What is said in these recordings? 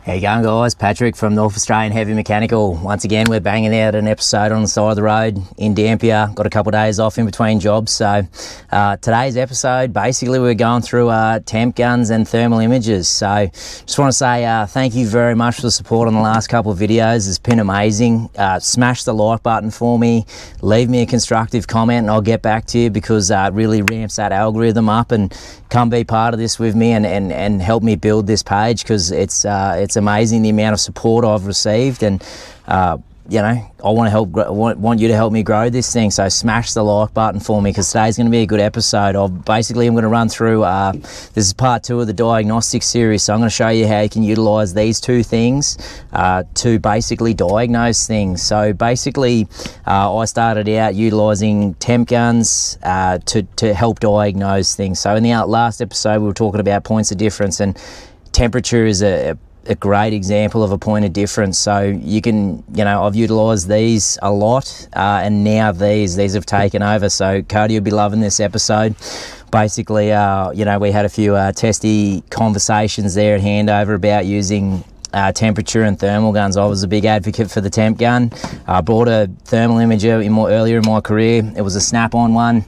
How you going, guys? Patrick from North Australian Heavy Mechanical. Once again, we're banging out an episode on the side of the road in Dampier. Got a couple of days off in between jobs. So today's episode, basically we're going through temp guns and thermal images. So just want to say thank you very much for the support on the last couple of videos. It's been amazing. Smash the like button for me. Leave me a constructive comment and I'll get back to you, because it really ramps that algorithm up. And come be part of this with me and help me build this page, because it's amazing the amount of support I've received, and you know, I want you to help me grow this thing. So smash the like button for me, because today's going to be a good episode. I'm going to run through this is part 2 of the Diagnostic series, so I'm going to show you how you can utilize these two things to basically diagnose things. So basically I started out utilizing temp guns to help diagnose things. So in the last episode we were talking about points of difference, and temperature is a great example of a point of difference. So you can, I've utilized these a lot, and now these have taken over. So Cody will be loving this episode. Basically, we had a few testy conversations there at handover about using temperature and thermal guns. I was a big advocate for the temp gun. I bought a thermal imager earlier in my career. It was a snap-on one,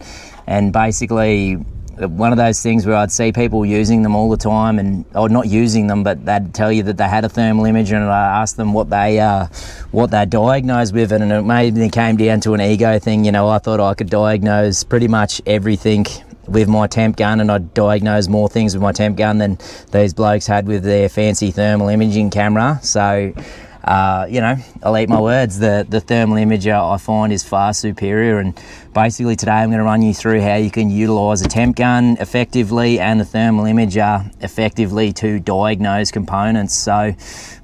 and basically one of those things where I'd see people using them all the time, or not using them, but they'd tell you that they had a thermal imager, and I asked them what they diagnosed with it, and it maybe came down to an ego thing. I thought I could diagnose pretty much everything with my temp gun, and I'd diagnose more things with my temp gun than these blokes had with their fancy thermal imaging camera. So I'll eat my words. The thermal imager I find is far superior, and basically today I'm going to run you through how you can utilize a temp gun effectively and the thermal imager effectively to diagnose components. So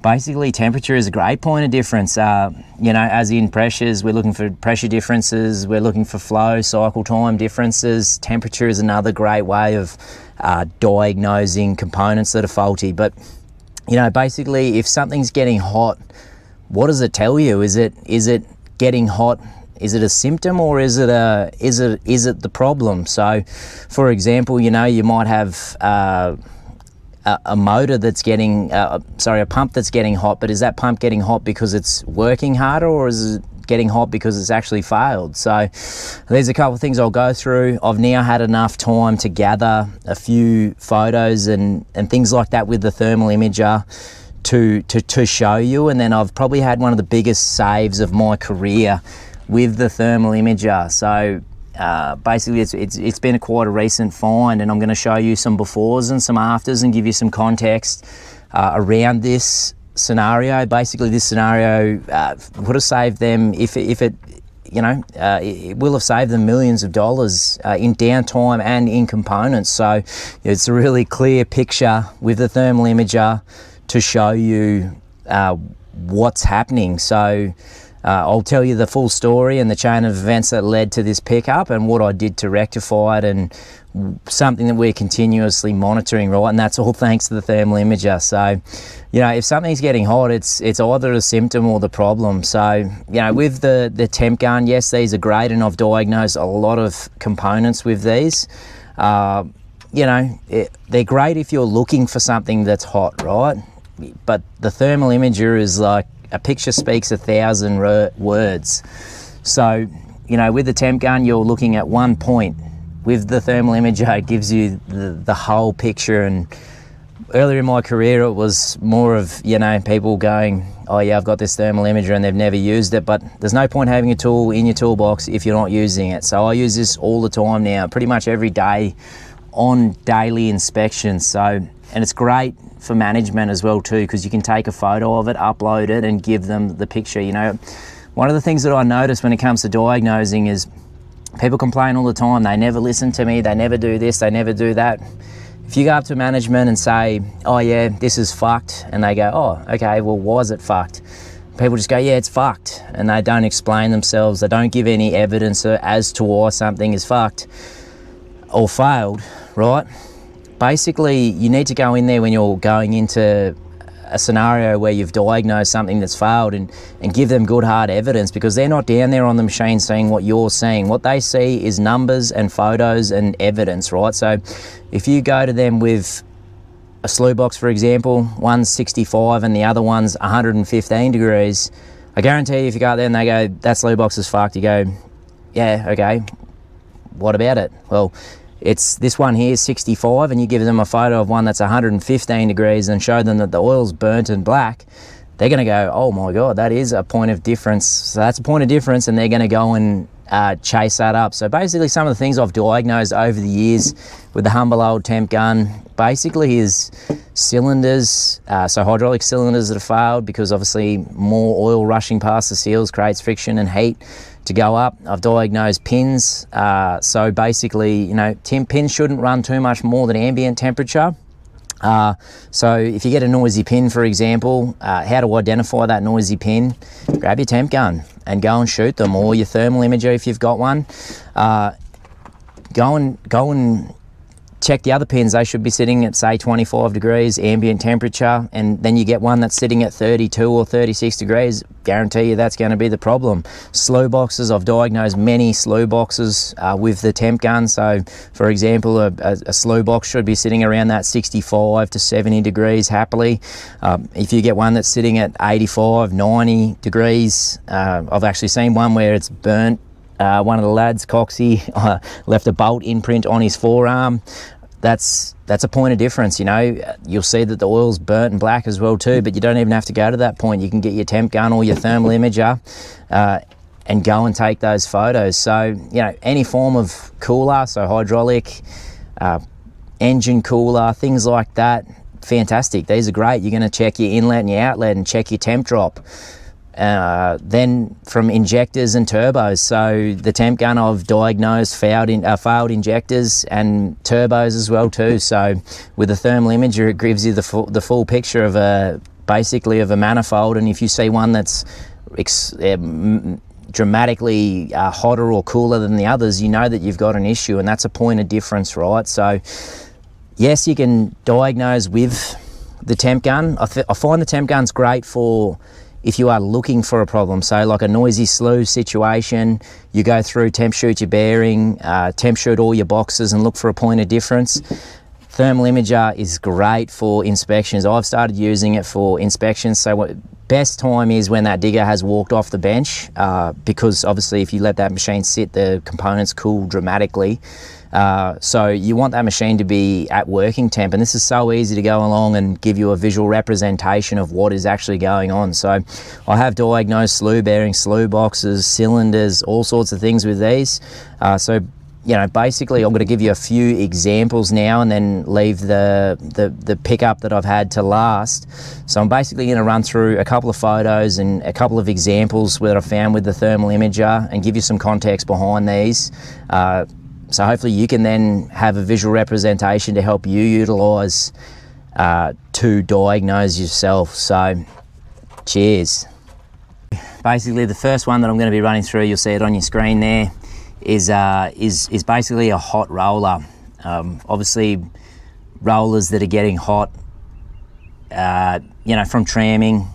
basically temperature is a great point of difference. As in pressures, we're looking for pressure differences, we're looking for flow, cycle time differences. Temperature is another great way of diagnosing components that are faulty. But basically, if something's getting hot, what does it tell you? Is it getting hot? Is it a symptom, or is it the problem? So, for example, you might have a motor that's getting, a pump that's getting hot, but is that pump getting hot because it's working harder, or is it getting hot because it's actually failed? So there's a couple of things I'll go through. I've now had enough time to gather a few photos and things like that with the thermal imager to show you, and then I've probably had one of the biggest saves of my career with the thermal imager. So basically it's been quite a recent find, and I'm going to show you some befores and some afters and give you some context around this scenario. Basically this scenario would have saved them, it will have saved them millions of dollars in downtime and in components. So it's a really clear picture with the thermal imager to show you what's happening. So I'll tell you the full story and the chain of events that led to this pickup and what I did to rectify it, and something that we're continuously monitoring, right? And that's all thanks to the thermal imager. So, if something's getting hot, it's either a symptom or the problem. So, with the temp gun, yes, these are great, and I've diagnosed a lot of components with these. They're great if you're looking for something that's hot, right? But the thermal imager is like, a picture speaks 1,000 words. So, with the temp gun, you're looking at one point. With the thermal imager, it gives you the whole picture. And earlier in my career, it was more of, people going, oh yeah, I've got this thermal imager, and they've never used it. But there's no point having a tool in your toolbox if you're not using it. So I use this all the time now, pretty much every day on daily inspections. So, and it's great for management as well too, because you can take a photo of it, upload it, and give them the picture. One of the things that I notice when it comes to diagnosing is people complain all the time. They never listen to me, they never do this, they never do that. If you go up to management and say, oh yeah, this is fucked, and they go, oh, okay, well, why is it fucked? People just go, yeah, it's fucked, and they don't explain themselves. They don't give any evidence as to why something is fucked or failed, right? Basically, you need to go in there when you're going into a scenario where you've diagnosed something that's failed and give them good hard evidence, because they're not down there on the machine seeing what you're seeing. What they see is numbers and photos and evidence, right? So if you go to them with a slew box, for example, one's 65 and the other one's 115 degrees, I guarantee you if you go out there and they go, that slew box is fucked, you go, yeah, okay, what about it? Well, it's this one here, 65, and you give them a photo of one that's 115 degrees and show them that the oil's burnt and black, they're going to go, oh my God, that is a point of difference. So that's a point of difference, and they're going to go and chase that up. So basically some of the things I've diagnosed over the years with the humble old temp gun basically is cylinders, so hydraulic cylinders that have failed because obviously more oil rushing past the seals creates friction and heat to go up. I've diagnosed pins, so basically, you know, pins shouldn't run too much more than ambient temperature. So if you get a noisy pin, for example, how to identify that noisy pin? Grab your temp gun and go and shoot them, or your thermal imager if you've got one. Go and check the other pins. They should be sitting at, say, 25 degrees ambient temperature, and then you get one that's sitting at 32 or 36 degrees. Guarantee you that's going to be the problem. Slew boxes, I've diagnosed many slew boxes with the temp gun. So for example, a slew box should be sitting around that 65 to 70 degrees happily. If you get one that's sitting at 85, 90 degrees, I've actually seen one where it's burnt. One of the lads, Coxie, left a bolt imprint on his forearm. That's a point of difference, you know. You'll see that the oil's burnt and black as well too, but you don't even have to go to that point. You can get your temp gun or your thermal imager and go and take those photos. So, you know, any form of cooler, so hydraulic, engine cooler, things like that, fantastic. These are great. You're going to check your inlet and your outlet and check your temp drop. Then from injectors and turbos, so the temp gun I've diagnosed failed injectors and turbos as well too. So with the thermal imager, it gives you the full picture of basically of a manifold, and if you see one that's dramatically hotter or cooler than the others, you know that you've got an issue, and that's a point of difference, right? So yes, you can diagnose with the temp gun. I find the temp gun's great for if you are looking for a problem, so like a noisy slew situation, you go through, temp shoot your bearing, temp shoot all your boxes and look for a point of difference. Thermal imager is great for inspections. I've started using it for inspections, so best time is when that digger has walked off the bench, because obviously if you let that machine sit, the components cool dramatically. So you want that machine to be at working temp, and this is so easy to go along and give you a visual representation of what is actually going on. So I have diagnosed slew bearings, slew boxes, cylinders, all sorts of things with these. So you know, basically I'm going to give you a few examples now and then leave the pickup that I've had to last. So I'm basically going to run through a couple of photos and a couple of examples that I found with the thermal imager and give you some context behind these. So hopefully you can then have a visual representation to help you utilise to diagnose yourself. So cheers. Basically the first one that I'm going to be running through, you'll see it on your screen there, is basically a hot roller. Obviously rollers that are getting hot, you know, from tramming.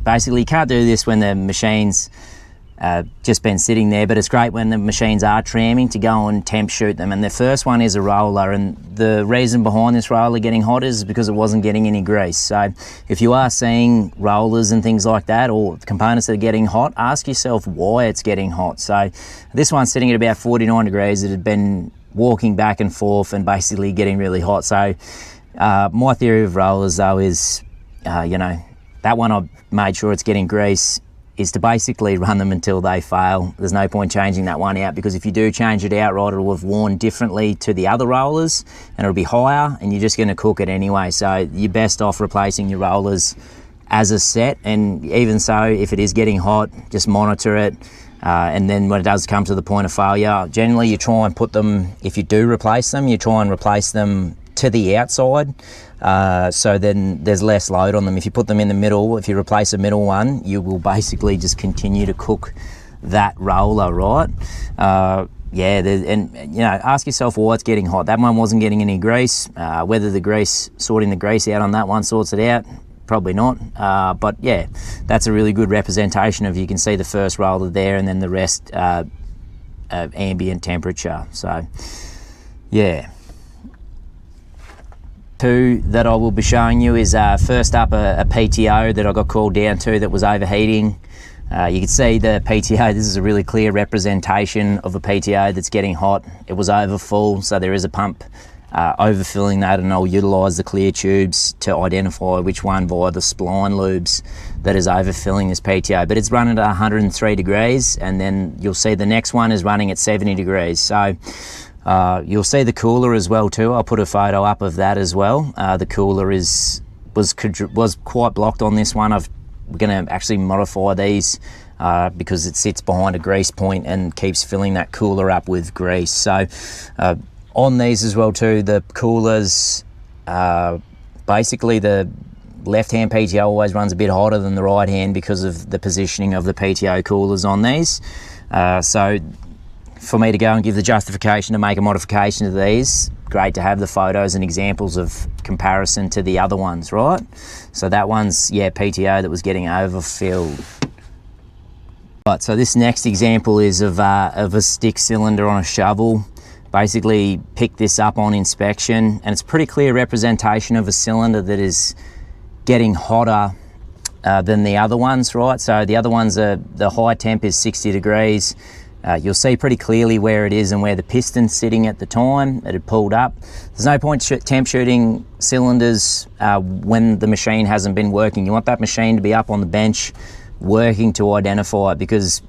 Basically you can't do this when the machine's just been sitting there, but it's great when the machines are tramming to go and temp shoot them. And the first one is a roller, and the reason behind this roller getting hot is because it wasn't getting any grease. So if you are seeing rollers and things like that, or components that are getting hot, ask yourself why it's getting hot. So this one's sitting at about 49 degrees. It had been walking back and forth and basically getting really hot. So my theory of rollers though is, you know, that one I've made sure it's getting grease, is to basically run them until they fail. There's no point changing that one out, because if you do change it out, right, it'll have worn differently to the other rollers and it'll be higher and you're just going to cook it anyway. So you're best off replacing your rollers as a set, and even so, if it is getting hot, just monitor it. And then when it does come to the point of failure, generally you try and put them, if you do replace them, you try and replace them to the outside, so then there's less load on them. If you put them in the middle, if you replace a middle one, you will basically just continue to cook that roller, right? Yeah, and you know, ask yourself why it's getting hot. That one wasn't getting any grease. Whether sorting the grease out on that one sorts it out, probably not. But yeah, that's a really good representation of, you can see the first roller there and then the rest ambient temperature. So yeah. two that I will be showing you is first up a PTO that I got called down to that was overheating. You can see the PTO, this is a really clear representation of a PTO that's getting hot. It was over full, so there is a pump overfilling that, and I'll utilise the clear tubes to identify which one via the spline lubes that is overfilling this PTO. But it's running at 103 degrees, and then you'll see the next one is running at 70 degrees. So you'll see the cooler as well too. I'll put a photo up of that as well. The cooler was quite blocked on this one. We're going to actually modify these because it sits behind a grease point and keeps filling that cooler up with grease. So on these as well too, the coolers, basically the left-hand PTO always runs a bit hotter than the right-hand because of the positioning of the PTO coolers on these. So for me to go and give the justification to make a modification to these, great to have the photos and examples of comparison to the other ones, right? So that one's, yeah, PTO that was getting overfilled. Right, so this next example is of a stick cylinder on a shovel. Basically picked this up on inspection, and it's a pretty clear representation of a cylinder that is getting hotter than the other ones, right? So the other ones, the high temp is 60 degrees. You'll see pretty clearly where it is and where the piston's sitting at the time it had pulled up. There's no point temp shooting cylinders when the machine hasn't been working. You want that machine to be up on the bench working to identify it, because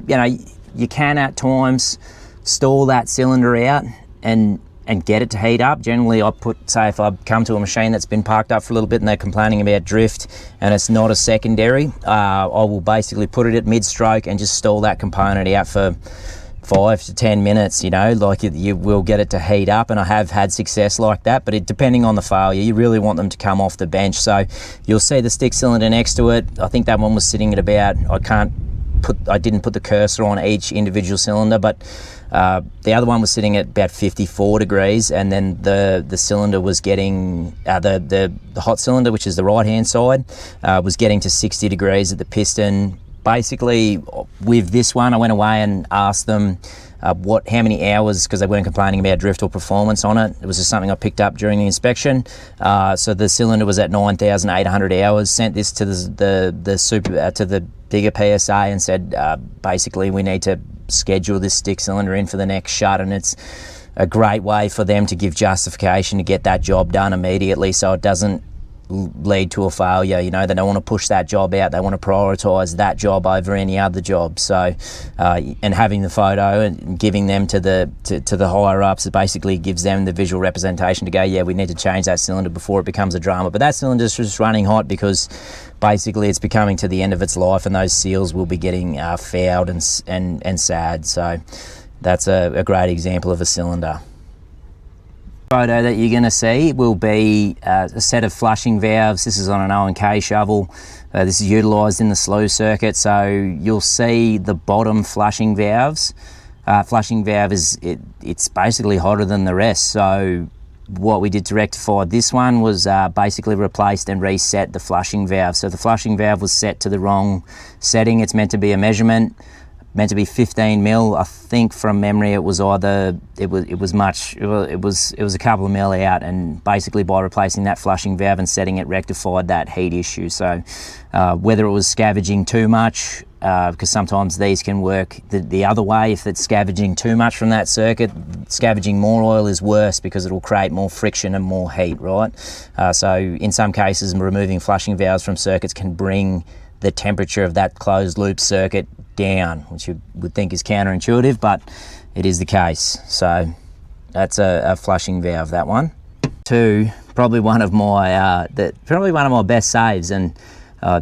you know you can at times stall that cylinder out and get it to heat up. Generally I say if I come to a machine that's been parked up for a little bit and they're complaining about drift and it's not a secondary, I will basically put it at mid-stroke and just stall that component out for 5 to 10 minutes, you know, like you will get it to heat up, and I have had success like that. But depending on the failure, you really want them to come off the bench. So you'll see the stick cylinder next to it. I think that one was sitting at about, I didn't put the cursor on each individual cylinder, but the other one was sitting at about 54 degrees, and then the cylinder was getting, the hot cylinder, which is the right hand side, was getting to 60 degrees at the piston. Basically with this one I went away and asked them how many hours, because they weren't complaining about drift or performance on it. It was just something I picked up during the inspection. So the cylinder was at 9,800 hours. Sent this to the bigger PSA and said basically we need to schedule this stick cylinder in for the next shut, and it's a great way for them to give justification to get that job done immediately, so it doesn't lead to a failure. You know, they don't want to push that job out, they want to prioritise that job over any other job. So and having the photo and giving them to the higher ups, it basically gives them the visual representation to go, yeah, we need to change that cylinder before it becomes a drama. But that cylinder's just running hot because basically it's becoming to the end of its life, and those seals will be getting fouled and sad. So that's a great example of a cylinder. Photo that you're going to see will be a set of flushing valves. This is on an O&K shovel. This is utilised in the slew circuit, so you'll see the bottom flushing valves. Flushing valve it's basically hotter than the rest, so what we did to rectify this one was basically replaced and reset the flushing valve. So the flushing valve was set to the wrong setting. It's meant to be a measurement, meant to be 15 mil. I think from memory it was either it was a couple of mil out, and basically by replacing that flushing valve and setting it rectified that heat issue. So whether it was scavenging too much, because sometimes these can work the other way. If it's scavenging too much from that circuit, scavenging more oil is worse because it will create more friction and more heat, right? So in some cases removing flushing valves from circuits can bring the temperature of that closed loop circuit down, which you would think is counterintuitive, but it is the case. So that's a flushing valve, that one. Two, probably one of my best saves, and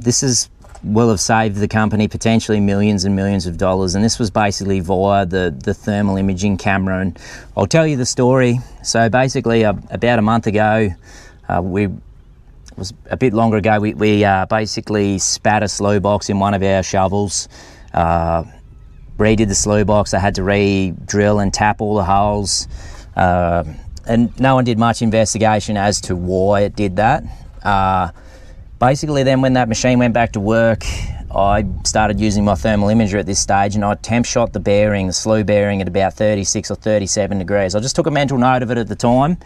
this will have saved the company potentially millions and millions of dollars, and this was basically via the thermal imaging camera. And I'll tell you the story. So basically about a month ago, it was a bit longer ago, we basically spat a slew box in one of our shovels, redid the slew box. I had to re-drill and tap all the holes, and no one did much investigation as to why it did that. Basically then when that machine went back to work, I started using my thermal imager at this stage, and I temp shot the slew bearing at about 36 or 37 degrees. I just took a mental note of it at the time.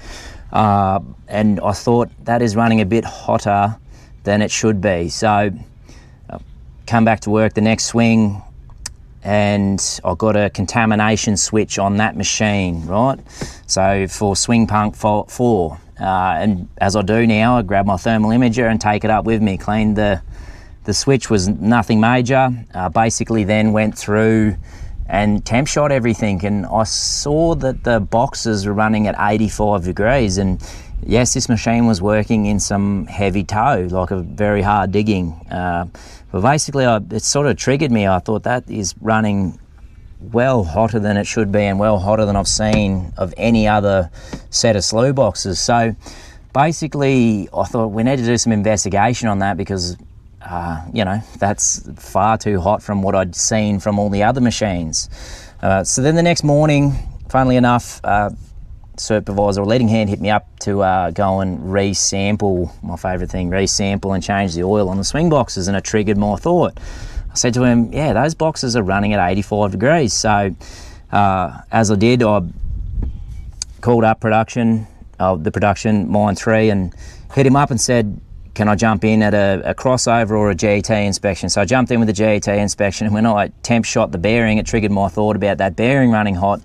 and I thought that is running a bit hotter than it should be. So come back to work the next swing, and I got a contamination switch on that machine, right? So for swing pump 4, and as I do now, I grab my thermal imager and take it up with me. Cleaned the switch, was nothing major. Basically then went through and temp shot everything, and I saw that the boxes were running at 85 degrees, and yes, this machine was working in some heavy toe, like a very hard digging. But basically, it sort of triggered me. I thought that is running well hotter than it should be, and well hotter than I've seen of any other set of slew boxes. So basically, I thought we need to do some investigation on that, because you know, that's far too hot from what I'd seen from all the other machines. So then the next morning, funnily enough, supervisor or leading hand hit me up to go and re-sample, my favourite thing, re-sample and change the oil on the swing boxes, and it triggered my thought. I said to him, yeah, those boxes are running at 85 degrees. So as I did, I called up the production, Mine 3, and hit him up and said, can I jump in at a crossover or a GET inspection? So I jumped in with the GET inspection, and when I temp shot the bearing, it triggered my thought about that bearing running hot.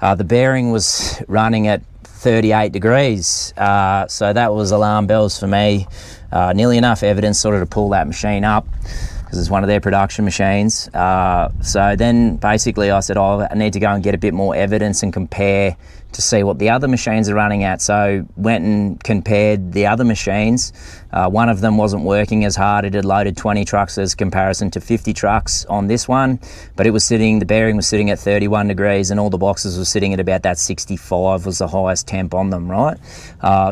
The bearing was running at 38 degrees, so that was alarm bells for me. Nearly enough evidence sort of to pull that machine up, because it's one of their production machines. So then basically I said, I need to go and get a bit more evidence and compare to see what the other machines are running at. So went and compared the other machines. One of them wasn't working as hard. It had loaded 20 trucks as comparison to 50 trucks on this one, but the bearing was sitting at 31 degrees, and all the boxes were sitting at about that 65 was the highest temp on them, right?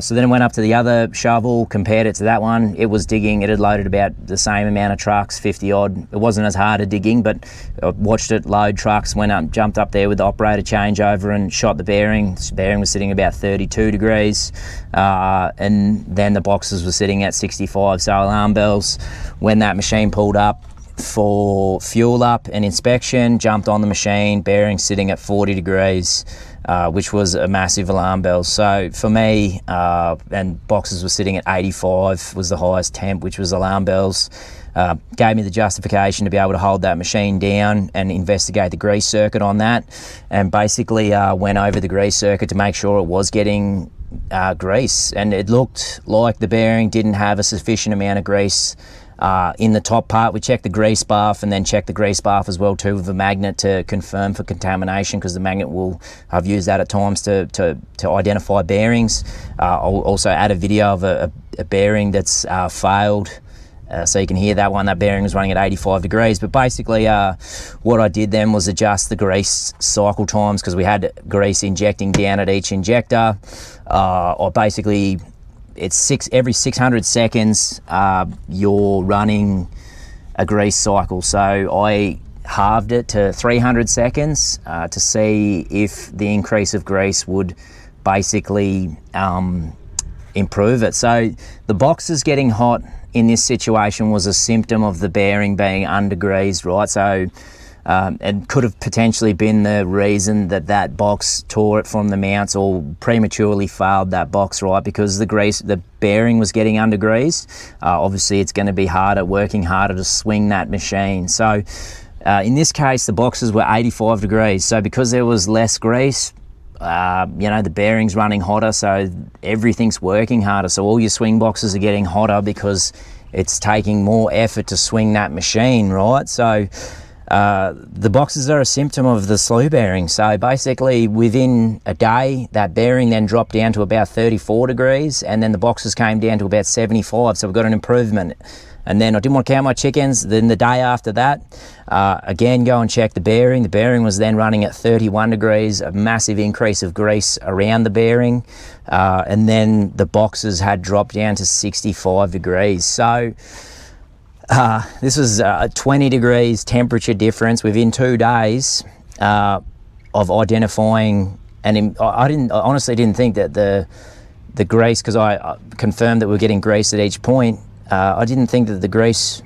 So then I went up to the other shovel, compared it to that one. It was digging, it had loaded about the same amount of trucks, 50 odd. It wasn't as hard at digging, but I watched it load trucks, jumped up there with the operator changeover and shot the bearing. The bearing was sitting about 32 degrees, and then the boxes were sitting at 65. So alarm bells when that machine pulled up for fuel up and inspection, jumped on the machine, bearing sitting at 40 degrees, which was a massive alarm bell. So for me, and boxes were sitting at 85 was the highest temp, which was alarm bells. Gave me the justification to be able to hold that machine down and investigate the grease circuit on that, and basically went over the grease circuit to make sure it was getting grease, and it looked like the bearing didn't have a sufficient amount of grease in the top part. We checked the grease bath, and then checked the grease bath as well too with a magnet to confirm for contamination, because the magnet I've used that at times to identify bearings. I'll also add a video of a bearing that's failed, so you can hear that one. That bearing was running at 85 degrees. But basically what I did then was adjust the grease cycle times, because we had grease injecting down at each injector. It's every 600 seconds you're running a grease cycle. So I halved it to 300 seconds to see if the increase of grease would basically improve it. So the boxes getting hot in this situation was a symptom of the bearing being undergreased, right? So it could have potentially been the reason that box tore it from the mounts or prematurely failed that box, right? Because the bearing was getting undergreased. Obviously it's going to be working harder to swing that machine. So in this case, the boxes were 85 degrees. So because there was less grease, the bearing's running hotter, so everything's working harder. So all your swing boxes are getting hotter because it's taking more effort to swing that machine, right? So the boxes are a symptom of the slew bearing. So basically within a day, that bearing then dropped down to about 34 degrees, and then the boxes came down to about 75. So we've got an improvement. And then I didn't want to count my chickens. Then the day after that, again, go and check the bearing. The bearing was then running at 31 degrees, a massive increase of grease around the bearing. And then the boxes had dropped down to 65 degrees. So this was a 20 degrees temperature difference within 2 days of identifying. And I honestly didn't think that the grease, because I confirmed that we're getting grease at each point, I didn't think that the grease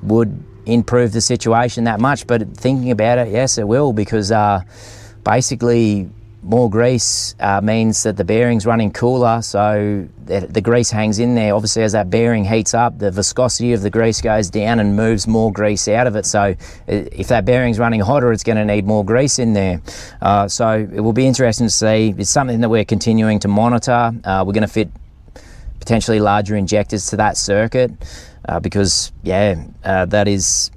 would improve the situation that much, but thinking about it, yes, it will, because basically more grease means that the bearing's running cooler, so the grease hangs in there. Obviously, as that bearing heats up, the viscosity of the grease goes down and moves more grease out of it. So if that bearing's running hotter, it's going to need more grease in there. So it will be interesting to see. It's something that we're continuing to monitor. We're going to fit potentially larger injectors to that circuit because, that is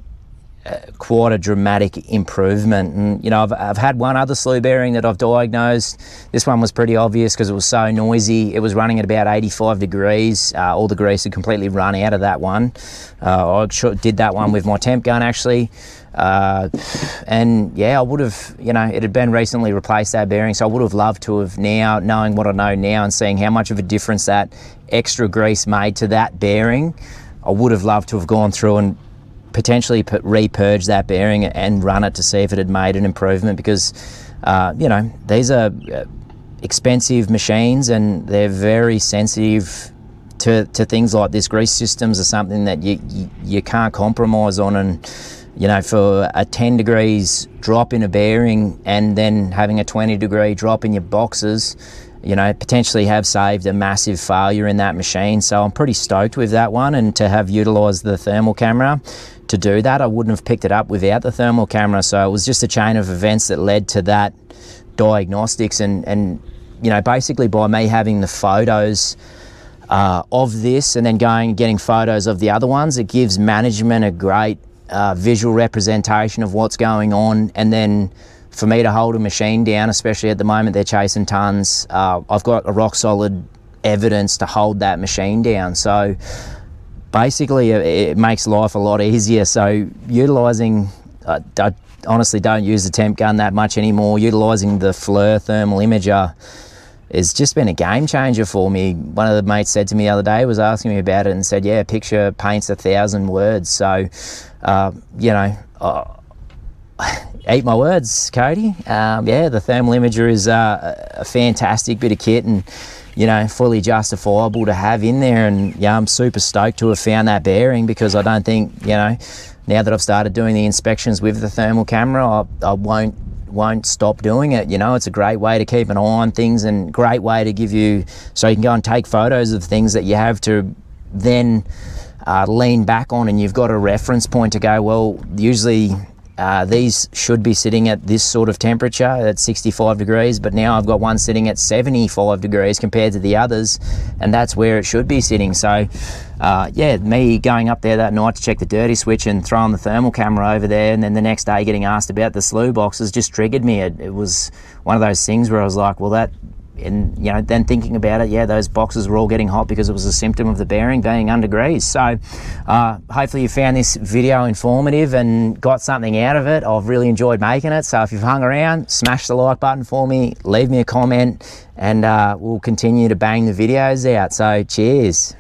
quite a dramatic improvement. And you know, I've had one other slew bearing that I've diagnosed. This one was pretty obvious because it was so noisy. It was running at about 85 degrees. All the grease had completely run out of that one. I did that one with my temp gun actually. And yeah, I would have, you know, it had been recently replaced, that bearing, so I would have loved to have, now knowing what I know now and seeing how much of a difference that extra grease made to that bearing, I would have loved to have gone through and potentially repurge that bearing and run it to see if it had made an improvement, because you know, these are expensive machines and they're very sensitive to things like this. Grease systems are something that you can't compromise on, and you know, for a 10 degrees drop in a bearing and then having a 20 degree drop in your boxes, you know, potentially have saved a massive failure in that machine. So I'm pretty stoked with that one, and to have utilised the thermal camera to do that. I wouldn't have picked it up without the thermal camera. So it was just a chain of events that led to that diagnostics, and you know, basically by me having the photos of this and then going and getting photos of the other ones, it gives management a great visual representation of what's going on. And then for me to hold a machine down, especially at the moment they're chasing tons, I've got a rock solid evidence to hold that machine down. So basically it makes life a lot easier. So utilising, I honestly don't use the temp gun that much anymore. Utilising the FLIR thermal imager has just been a game changer for me. One of the mates said to me the other day, was asking me about it, and said, yeah, a picture paints 1,000 words. So, you know, eat my words, Cody. Yeah, the thermal imager is a fantastic bit of kit, and you know, fully justifiable to have in there. And yeah, I'm super stoked to have found that bearing, because I don't think, you know, now that I've started doing the inspections with the thermal camera, I won't stop doing it. You know, it's a great way to keep an eye on things, and great way to give you, so you can go and take photos of things that you have to then lean back on, and you've got a reference point to go, well, usually these should be sitting at this sort of temperature at 65 degrees, but now I've got one sitting at 75 degrees compared to the others, and that's where it should be sitting. So yeah, me going up there that night to check the dirty switch and throwing the thermal camera over there, and then the next day getting asked about the slew boxes just triggered me. It was one of those things where I was like, well, that, and you know, then thinking about it, yeah, those boxes were all getting hot because it was a symptom of the bearing being under grease. So hopefully you found this video informative and got something out of it. I've really enjoyed making it. So if you've hung around, smash the like button for me, leave me a comment, and we'll continue to bang the videos out. So cheers.